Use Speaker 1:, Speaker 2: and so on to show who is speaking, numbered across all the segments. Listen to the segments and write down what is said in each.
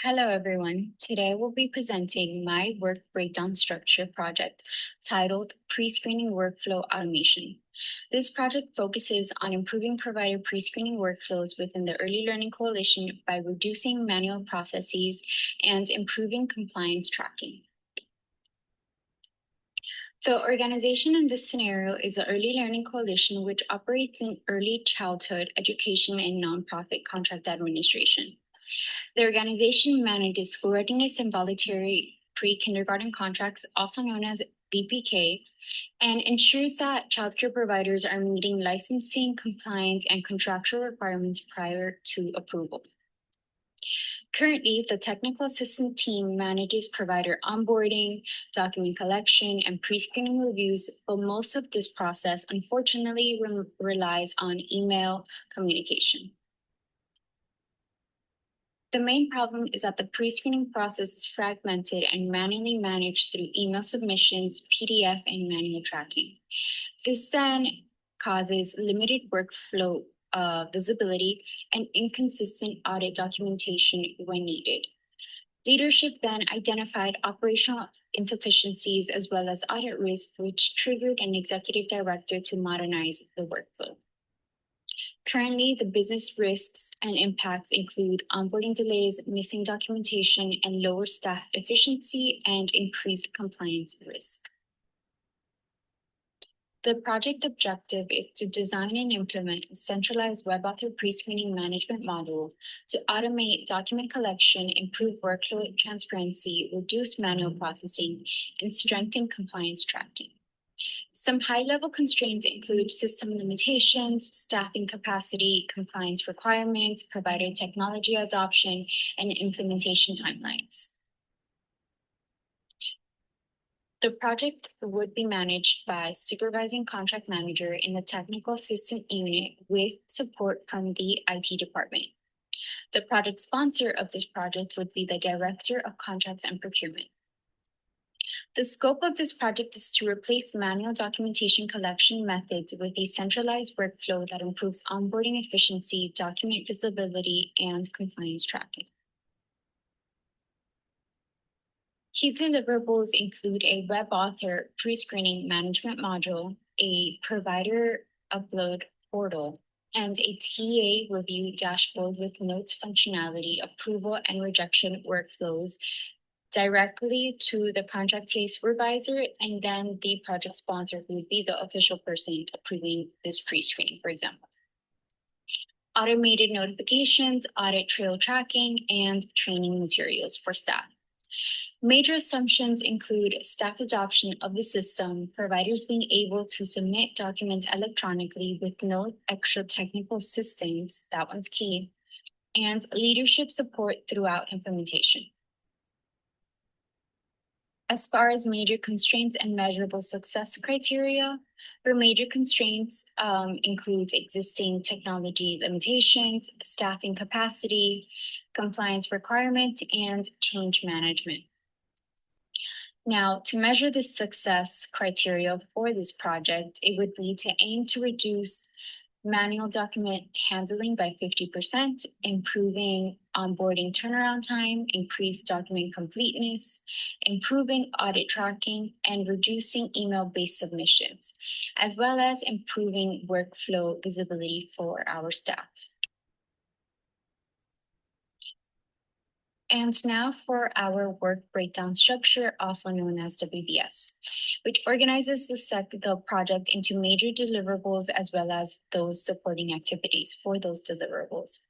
Speaker 1: Hello, everyone. Today we'll be presenting my work breakdown structure project titled Pre-Screening Workflow Automation. This project focuses on improving provider pre-screening workflows within the Early Learning Coalition by reducing manual processes and improving compliance tracking. The organization in this scenario is the Early Learning Coalition, which operates in early childhood education and nonprofit contract administration. The organization manages school readiness and voluntary pre-kindergarten contracts, also known as VPK, and ensures that childcare providers are meeting licensing, compliance, and contractual requirements prior to approval. Currently, the technical assistant team manages provider onboarding, document collection, and pre-screening reviews, but most of this process, unfortunately, relies on email communication. The main problem is that the pre-screening process is fragmented and manually managed through email submissions, PDF, and manual tracking. This then causes limited workflow visibility and inconsistent audit documentation when needed. Leadership then identified operational insufficiencies as well as audit risk, which triggered an executive director to modernize the workflow. Currently, the business risks and impacts include onboarding delays, missing documentation, and lower staff efficiency and increased compliance risk. The project objective is to design and implement a centralized WebAuthor pre-screening management module to automate document collection, improve workflow transparency, reduce manual processing, and strengthen compliance tracking. Some high-level constraints include system limitations, staffing capacity, compliance requirements, provider technology adoption, and implementation timelines. The project would be managed by supervising contract manager in the technical assistant unit with support from the IT department. The project sponsor of this project would be the Director of Contracts and Procurement. The scope of this project is to replace manual documentation collection methods with a centralized workflow that improves onboarding efficiency, document visibility, and compliance tracking. Key deliverables include a WebAuthor pre-screening management module, a provider upload portal, and a TA review dashboard with notes functionality, approval and rejection workflows directly to the contract TA supervisor, and then the project sponsor who would be the official person approving this pre-screening, for example. Automated notifications, audit trail tracking, and training materials for staff. Major assumptions include staff adoption of the system, providers being able to submit documents electronically with no extra technical assistance, that one's key, and leadership support throughout implementation. As far as major constraints and measurable success criteria, for major constraints include existing technology limitations, staffing capacity, compliance requirements, and change management. Now, to measure the success criteria for this project, it would be to aim to reduce manual document handling by 50%, improving onboarding turnaround time, increase document completeness, improving audit tracking, and reducing email-based submissions, as well as improving workflow visibility for our staff. And now for our work breakdown structure, also known as WBS, which organizes the project into major deliverables as well as those supporting activities for those deliverables.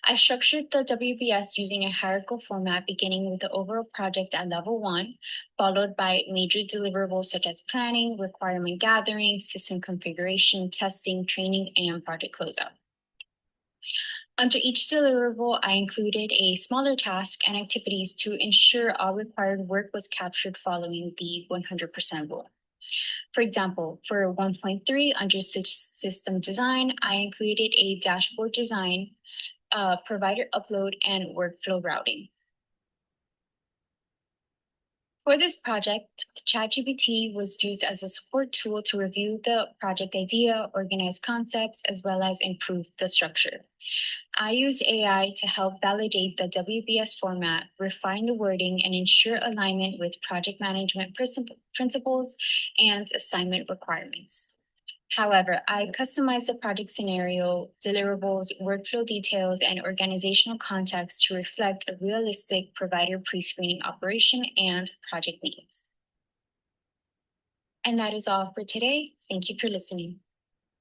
Speaker 1: I structured the WBS using a hierarchical format, beginning with the overall project at level 1, followed by major deliverables such as planning, requirement gathering, system configuration, testing, training, and project closeout. Under each deliverable, I included a smaller task and activities to ensure all required work was captured following the 100% rule. For example, for 1.3 under system design, I included a dashboard design, provider upload, and workflow routing. For this project, ChatGPT was used as a support tool to review the project idea, organize concepts, as well as improve the structure. I used AI to help validate the WBS format, refine the wording, and ensure alignment with project management principles and assignment requirements. However, I customized the project scenario, deliverables, workflow details, and organizational context to reflect a realistic provider pre-screening operation and project needs. And that is all for today. Thank you for listening.